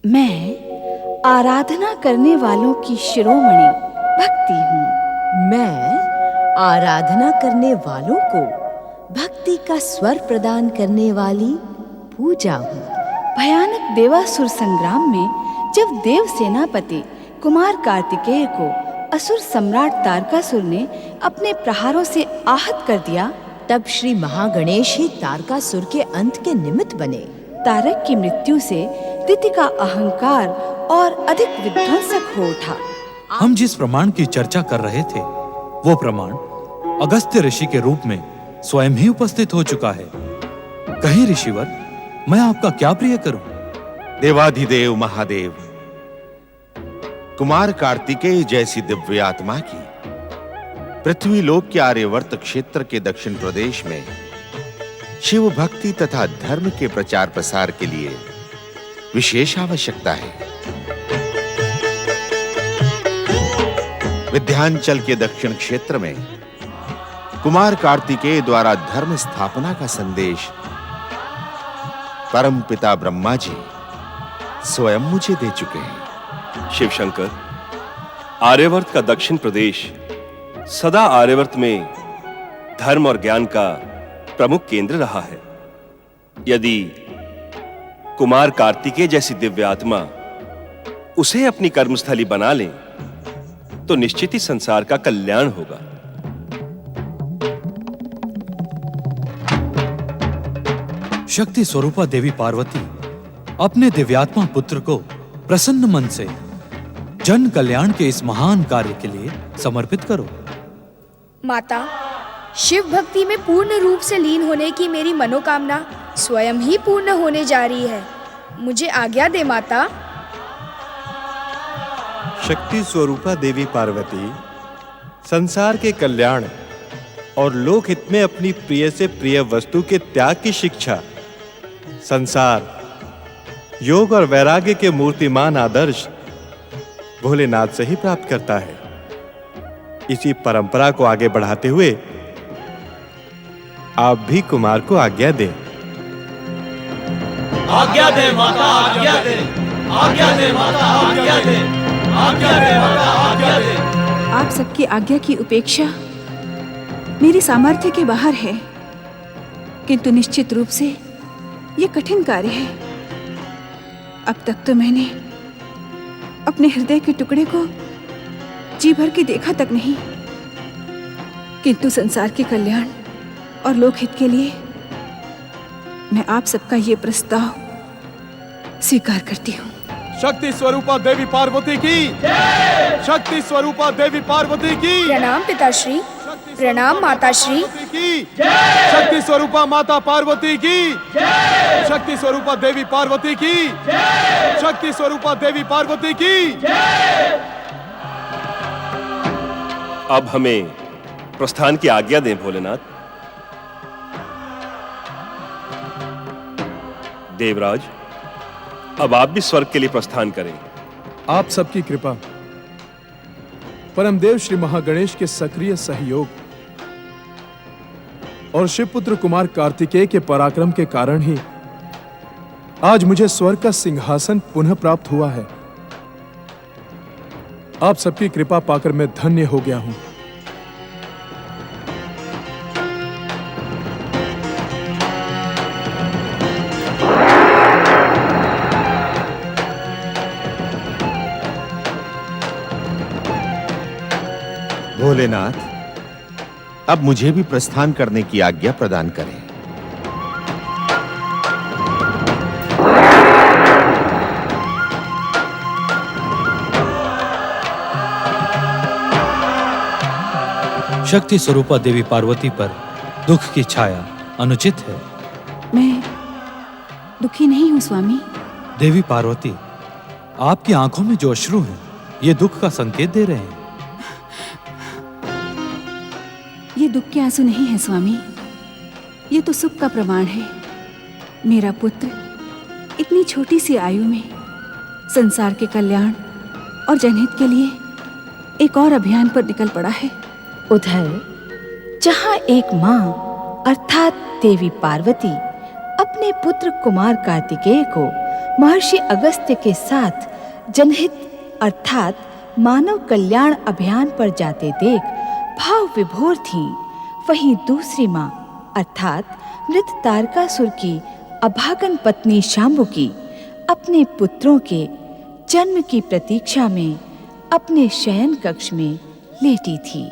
मैं आराधना करने वालों की शिरोमणि भक्ति हूँ। मैं आराधना करने वालों को भक्ति का स्वर प्रदान करने वाली पूजा हूँ। भयानक देवासुर संग्राम में जब देव सेनापति कुमार कार्तिकेय को असुर सम्राट तारकासुर ने अपने प्रहारों से आहत कर दिया, तब श्री महागणेश ही तारकासुर के अंत के निमित्त बने। तारक की मृत्यु से दिति का अहंकार और अधिक विध्वंसक हो उठा। हम जिस प्रमाण की चर्चा कर रहे थे वो प्रमाण अगस्त्य ऋषि के रूप में स्वयं ही उपस्थित हो चुका है। कहीं ऋषिवर, मैं आपका क्या प्रिय करूं? देवाधिदेव महादेव, कुमार कार्तिकेय जैसी दिव्य आत्मा की पृथ्वी लोक के आर्यवर्त क्षेत्र के दक्षिण प्रदेश में शिव भक्ति तथा धर्म के प्रचार प्रसार के लिए विशेष आवश्यकता है। विंध्याचल के दक्षिण क्षेत्र में कुमार कार्तिकेय द्वारा धर्म स्थापना का संदेश परम पिता ब्रह्मा जी स्वयं मुझे दे चुके हैं। शिव शंकर, आर्यवर्त का दक्षिण प्रदेश सदा आर्यवर्त में धर्म और ज्ञान का प्रमुख केंद्र रहा है। यदि कुमार कार्तिकेय जैसी दिव्य आत्मा उसे अपनी कर्मस्थली बना ले तो निश्चित ही संसार का कल्याण होगा। शक्ति स्वरूपा देवी पार्वती अपने दिव्यात्मा पुत्र को प्रसन्न मन से जन कल्याण के इस महान कार्य के लिए समर्पित करो। माता, शिव भक्ति में पूर्ण रूप से लीन होने की मेरी मनोकामना स्वयं ही पूर्ण होने जा रही है। मुझे आज्ञा दे माता। शक्ति स्वरूपा देवी पार्वती संसार के कल्याण और लोकहित में अपनी प्रिय से प्रिय वस्तु के त्याग की शिक्षा संसार, योग और वैराग्य के मूर्तिमान आदर्श भोलेनाथ से ही प्राप्त करता है। इसी परंपरा को आगे बढ़ाते हुए आप भी कुमार को आज्ञा दें। आज्ञा दे माता, आज्ञा दे, आज्ञा दे माता, आज्ञा दे, आज्ञा दे माता, आज्ञा दे। आप सबकी आज्ञा की उपेक्षा मेरी सामर्थ्य के बाहर है, किंतु निश्चित रूप से ये कठिन कार्य है। अब तक तो मैंने अपने हृदय के टुकड़े को जी भर के देखा तक नहीं, किंतु संसार के कल्याण और लोकहित के लिए मैं आप सबका ये प्रस्ताव स्वीकार करती हूँ। शक्ति स्वरूपा देवी पार्वती की, शक्ति स्वरूपा देवी पार्वती की। प्रणाम पिताश्री, प्रणाम माताश्री की, शक्ति स्वरूपा माता पार्वती की, शक्ति स्वरूपा देवी पार्वती की, शक्ति स्वरूपा देवी पार्वती की। अब हमें प्रस्थान की आज्ञा दें भोलेनाथ। देवराज, अब आप भी स्वर्ग के लिए प्रस्थान करें। आप सबकी कृपा, परमदेव श्री महागणेश के सक्रिय सहयोग और शिवपुत्र कुमार कार्तिकेय के पराक्रम के कारण ही आज मुझे स्वर्ग का सिंहासन पुनः प्राप्त हुआ है। आप सबकी कृपा पाकर मैं धन्य हो गया हूं। भोलेनाथ, अब मुझे भी प्रस्थान करने की आज्ञा प्रदान करें। शक्ति स्वरूपा देवी पार्वती पर दुख की छाया अनुचित है। मैं दुखी नहीं हूँ स्वामी। देवी पार्वती, आपकी आंखों में जो अश्रु हैं, ये दुख का संकेत दे रहे हैं। ये दुख के आंसू नहीं है स्वामी, ये तो सुख का प्रमाण है। मेरा पुत्र इतनी छोटी सी आयु में संसार के कल्याण और जनहित के लिए एक और अभियान पर निकल पड़ा है। उधर जहाँ एक माँ अर्थात देवी पार्वती अपने पुत्र कुमार कार्तिकेय को महर्षि अगस्त्य के साथ जनहित अर्थात मानव कल्याण अभियान पर जाते देख भाव विभोर थीं। वहीं दूसरी माँ अर्थात मृत तारकासुर की अभागन पत्नी शांबुकी अपने पुत्रों के जन्म की प्रतीक्षा में अपने शयन कक्ष में लेटी थी।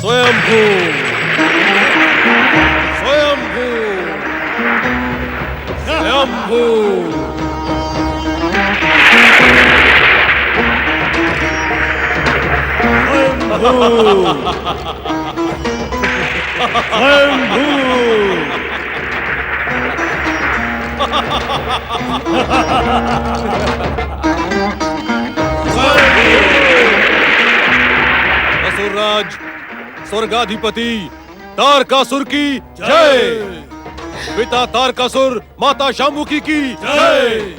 स्वयंभू स्वयंभू स्वयंभू असुरराज स्वर्गाधिपति तारकासुर की जय। पिता तारकासुर माता शांबुकी की जय।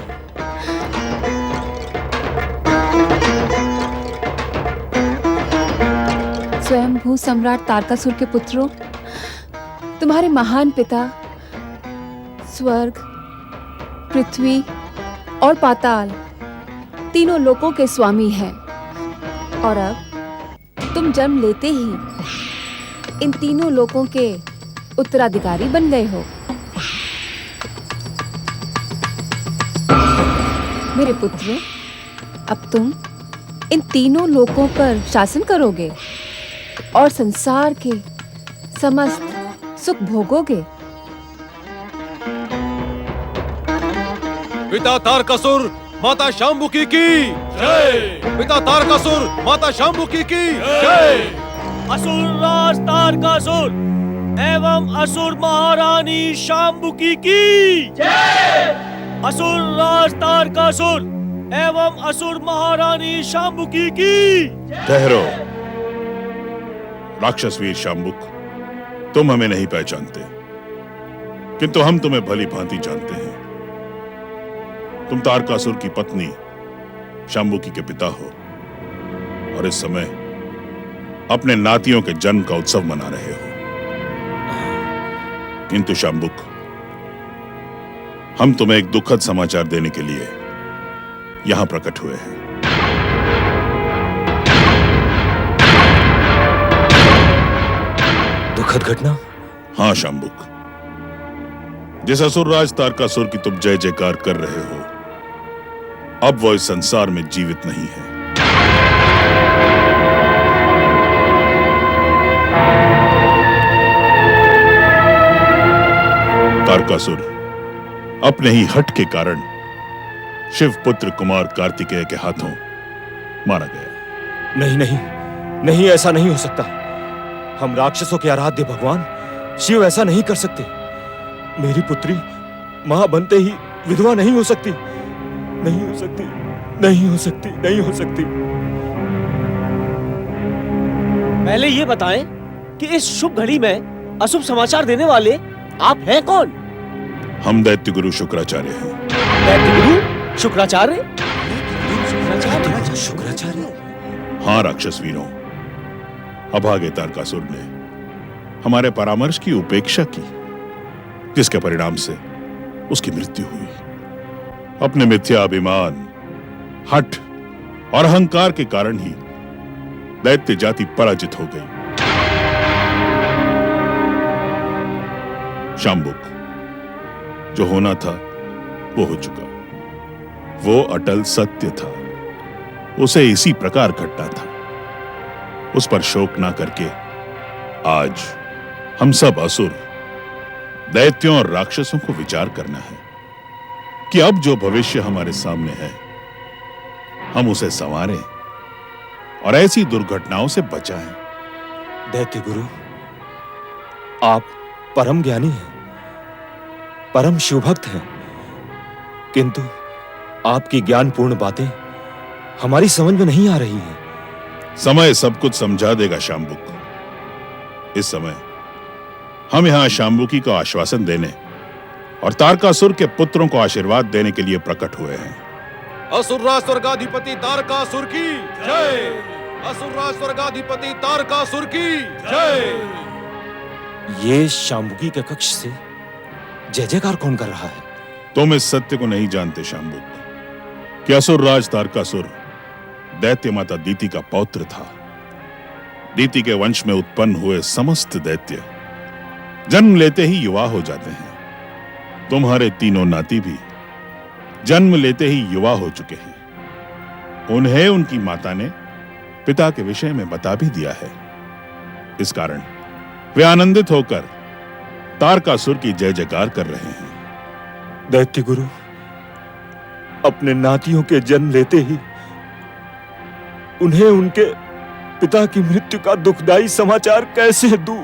स्वयंभू सम्राट तारकासुर के पुत्रों, तुम्हारे महान पिता स्वर्ग, पृथ्वी और पाताल तीनों लोकों के स्वामी हैं और अब तुम जन्म लेते ही इन तीनों लोकों के उत्तराधिकारी बन गए हो। मेरे पुत्र, अब तुम इन तीनों लोकों पर शासन करोगे और संसार के समस्त सुख भोगोगे। पिता तारकासुर माता शांबुकी की जय। पिता तारकासुर माता शांबुकी की जय। असुर राज तारकासुर एवं असुर महारानी शांबुकी की जय। असुर राज तारकासुर एवं असुर महारानी शांबुकी की ठहरो। राक्षस वीर शांबुक, तुम हमें नहीं पहचानते, किंतु हम तुम्हें भली भांति जानते हैं। तुम तारकासुर की पत्नी शांबुकी के पिता हो और इस समय अपने नातियों के जन्म का उत्सव मना रहे हो। किंतु शांबुक, हम तुम्हें एक दुखद समाचार देने के लिए यहां प्रकट हुए हैं। दुखद घटना? हां शांबुक, जिस असुरराज तारकासुर की तुम जय जयकार कर रहे हो, अब वो इस संसार में जीवित नहीं है। तारकासुर अपने ही हठ के कारण शिव पुत्र कुमार कार्तिकेय के हाथों मारा गया। नहीं नहीं नहीं, ऐसा नहीं हो सकता। हम राक्षसों के आराध्य भगवान शिव ऐसा नहीं कर सकते। मेरी पुत्री मां बनते ही विधवा नहीं हो सकती, नहीं हो सकती, नहीं हो सकती, नहीं हो सकती। पहले ये बताएं कि इस शुभ घड़ी में अशुभ समाचार देने वाले आप हैं कौन? हम दैत्य गुरु शुक्राचार्य हैं। दैत्य गुरु शुक्राचार्य? शुक्राचार्य? हाँ राक्षस वीरों, अभागे तारकासुर ने हमारे परामर्श की उपेक्षा की, जिसके परिणाम से उसकी मृत्यु हुई। अपने मिथ्या अभिमान, हठ और अहंकार के कारण ही दैत्य जाति पराजित हो गई। शांबुक, जो होना था वो हो चुका। वो अटल सत्य था, उसे इसी प्रकार घटना था। उस पर शोक ना करके आज हम सब असुर, दैत्यों और राक्षसों को विचार करना है कि अब जो भविष्य हमारे सामने है, हम उसे संवारें और ऐसी दुर्घटनाओं से बचाएं। दैत्य गुरु, आप परम ज्ञानी हैं, परम शिवभक्त हैं। किंतु आपकी ज्ञानपूर्ण बातें हमारी समझ में नहीं आ रही हैं। समय सब कुछ समझा देगा शाम्बुक। इस समय हम यहाँ शाम्बुकी को आश्वासन देने और तारकासुर के पुत्रों को आशीर्वाद देने के लिए प्रकट हुए हैं। असुरराज स्वर्गाधिपति तारकासुर की जय। असुरराज स्वर्गाधिपति तारकासुर की जय। ये शाम्बुकी के कक्ष से जय जयकार कौन कर रहा है? तुम इस सत्य को नहीं जानते शाम्बुक कि असुरराज तारकासुर दैत्य माता दीति का पौत्र था। दीति के वंश में उत्पन्न हुए समस्त दैत्य जन्म लेते ही युवा हो जाते हैं। तुम्हारे तीनों नाती भी जन्म लेते ही युवा हो चुके हैं। उन्हें उनकी माता ने पिता के विषय में बता भी दिया है। इस कारण वे आनंदित होकर तारकासुर की जय जयकार कर रहे हैं। दैत्य गुरु, अपने नातियों के जन्म लेते ही उन्हें उनके पिता की मृत्यु का दुखदाई समाचार कैसे दूं?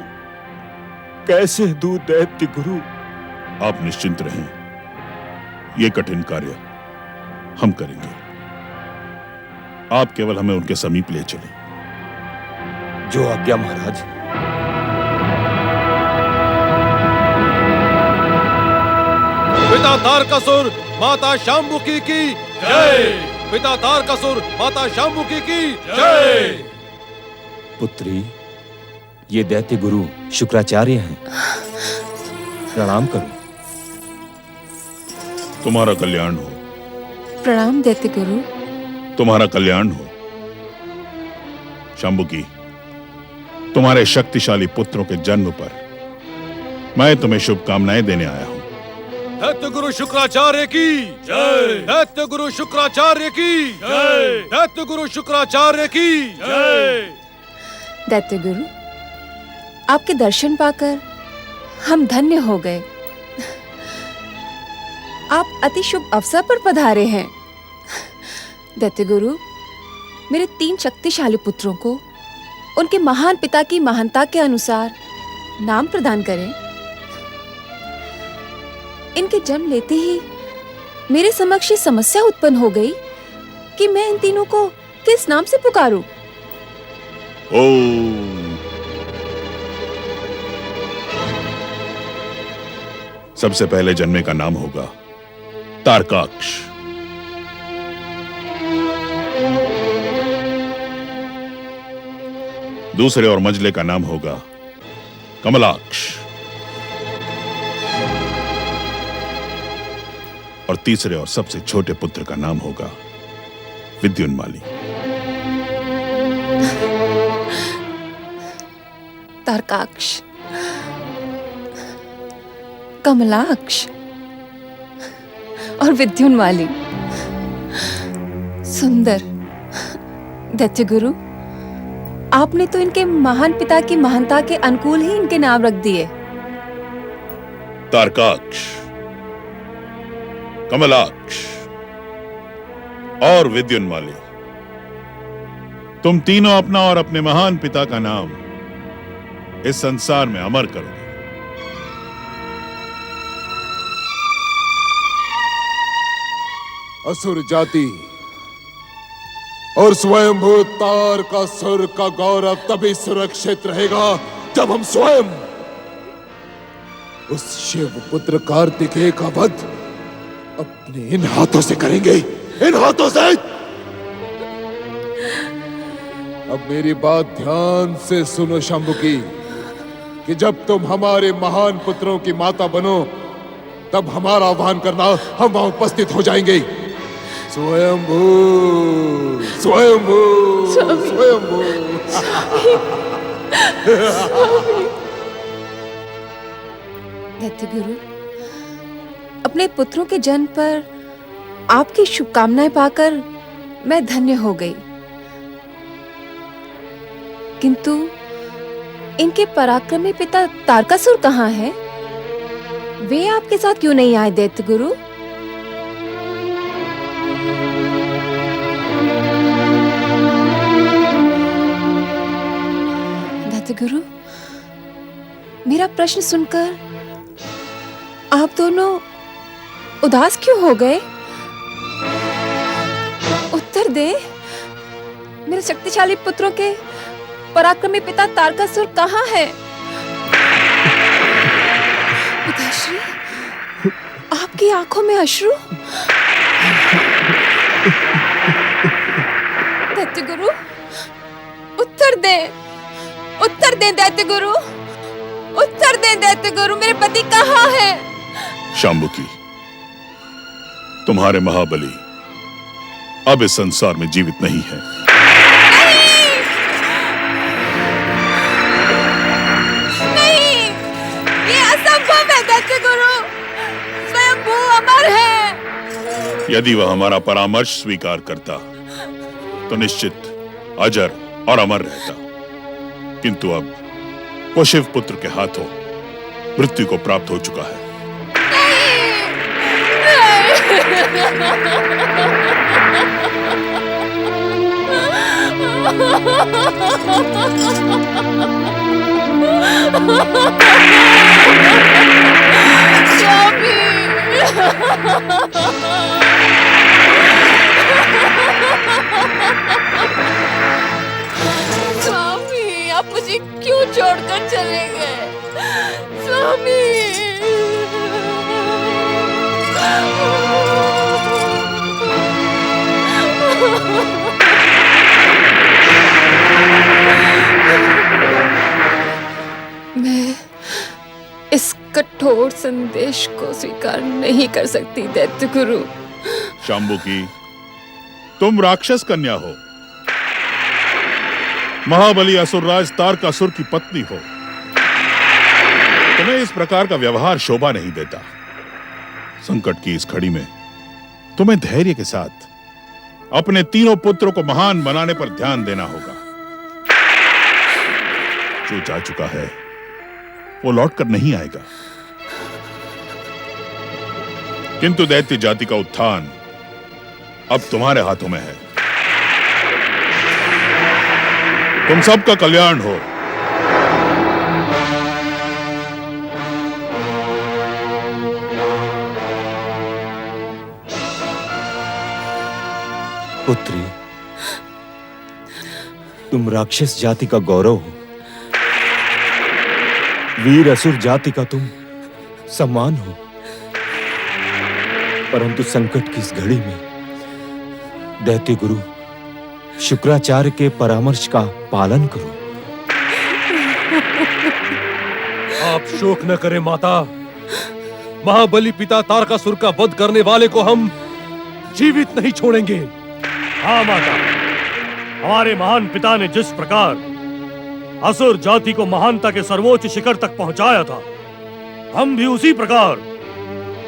कैसे दूं दैत्य गुरु? आप निश्चिंत रहें, ये कठिन कार्य हम करेंगे। आप केवल हमें उनके समीप ले चलें। जो आज्ञा महाराज। पिता तारकासुर माता शाम्बुकी की जय। पिता तारकासुर माता शाम्बुकी की जय। पुत्री, ये दैत्य गुरु शुक्राचार्य हैं। प्रणाम करो। तुम्हारा कल्याण हो। प्रणाम दैत्य गुरु। तुम्हारा कल्याण हो। शाम्बुकी, तुम्हारे शक्तिशाली पुत्रों के जन्म पर मैं तुम्हें शुभकामनाएं देने आया हूं। दैत्य गुरु शुक्राचार्य की जय। दैत्य गुरु शुक्राचार्य की जय। दैत्य गुरु शुक्राचार्य की जय। दैत्य गुरु, आपके दर्शन पाकर हम धन्य हो गए। आप अति शुभ अवसर पर पधारे हैं। दैत्य गुरु, मेरे 3 शक्तिशाली पुत्रों को उनके महान पिता की महानता के अनुसार नाम प्रदान करें। इनके जन्म लेते ही मेरे समक्ष ये समस्या उत्पन्न हो गई कि मैं इन तीनों को किस नाम से पुकारूं? ओम। सबसे पहले जन्मे का नाम होगा तारकाक्ष। दूसरे और मंझले का नाम होगा कमलाक्ष। और तीसरे और सबसे छोटे पुत्र का नाम होगा विद्युन्माली। तारकाक्ष, कमलाक्ष और विद्युन्माली। सुंदर। दैत्य गुरु, आपने तो इनके महान पिता की महानता के अनुकूल ही इनके नाम रख दिए। तारकाक्ष, कमलाक्ष और विद्युन्माली, तुम तीनों अपना और अपने महान पिता का नाम इस संसार में अमर करोगे। असुर जाति और स्वयंभू तारकासुर का गौरव तभी सुरक्षित रहेगा जब हम स्वयं उस शिव पुत्र कार्तिकेय का वध अपने इन हाथों से करेंगे। इन हाथों से। अब मेरी बात ध्यान से सुनो शाम्बुकी, कि जब तुम हमारे महान पुत्रों की माता बनो तब हमारा आह्वान करना, हम वहां उपस्थित हो जाएंगे। स्वयंभू स्वयंभू स्वयंभू। दैत्य गुरु, अपने पुत्रों के जन्म पर आपकी शुभकामनाएं पाकर मैं धन्य हो गई। किंतु इनके पराक्रमी पिता तारकासुर कहाँ हैं? वे आपके साथ क्यों नहीं आए दैत्य गुरु? दैत्य गुरु, मेरा प्रश्न सुनकर आप दोनों उदास क्यों हो गए? दे। मेरे शक्तिशाली पुत्रों के पराक्रमी पिता तारकासुर कहाँ है? पिताश्री, आपकी आंखों में अश्रु। दैत्य गुरु, उत्तर दे, उत्तर दे दैत्य गुरु, उत्तर दे दैत्य गुरु, मेरे पति कहाँ है? शांबुकी, तुम्हारे महाबली अब इस संसार में जीवित नहीं है। नहीं, ये असंभव है दैत्य गुरु, स्वयंभू अमर है। यदि वह हमारा परामर्श स्वीकार करता तो निश्चित अजर और अमर रहता, किंतु अब वो शिव पुत्र के हाथों मृत्यु को प्राप्त हो चुका है। स्वामी, आप मुझे क्यों छोड़कर चले गए? स्वामी, मैं इस कठोर संदेश को स्वीकार नहीं कर सकती दैत्य गुरु। शांबुकी, तुम राक्षस कन्या हो, महाबली असुरराज तारकासुर की पत्नी हो। तुम्हें इस प्रकार का व्यवहार शोभा नहीं देता। संकट की इस घड़ी में तुम्हें धैर्य के साथ अपने तीनों पुत्रों को महान बनाने पर ध्यान देना होगा। जो जा चुका है वो लौटकर नहीं आएगा, किंतु दैत्य जाति का उत्थान अब तुम्हारे हाथों में है। तुम सबका कल्याण हो। पुत्री, तुम राक्षस जाति का गौरव हो, वीर असुर जाति का तुम सम्मान हो, परंतु संकट की इस घड़ी में दैत्य गुरु शुक्राचार्य के परामर्श का पालन करो। आप शोक न करें माता, महाबली पिता तारकासुर का वध करने वाले को हम जीवित नहीं छोड़ेंगे। हाँ माता, हमारे महान पिता ने जिस प्रकार असुर जाति को महानता के सर्वोच्च शिखर तक पहुंचाया था, हम भी उसी प्रकार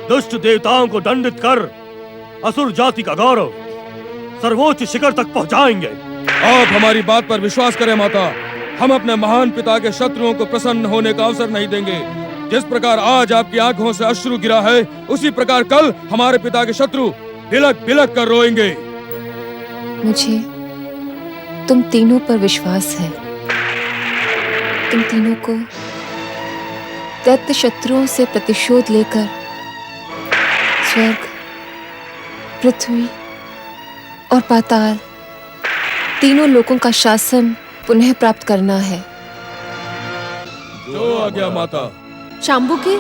दुष्ट देवताओं को दंडित कर असुर जाति का गौरव सर्वोच्च शिखर तक पहुंचाएंगे। आप हमारी बात पर विश्वास करें माता, हम अपने महान पिता के शत्रुओं को प्रसन्न होने का अवसर नहीं देंगे। जिस प्रकार आज आपकी आंखों से अश्रु गिरा है, उसी प्रकार कल हमारे पिता के शत्रु बिलक बिलक कर रोएंगे। मुझे तुम तीनों पर विश्वास है। तुम तीनों को दैत्य शत्रुओं से प्रतिशोध लेकर स्वर्ग, पृथ्वी और पाताल तीनों लोकों का शासन पुनः प्राप्त करना है। जो आ गया माता। शांबुकी,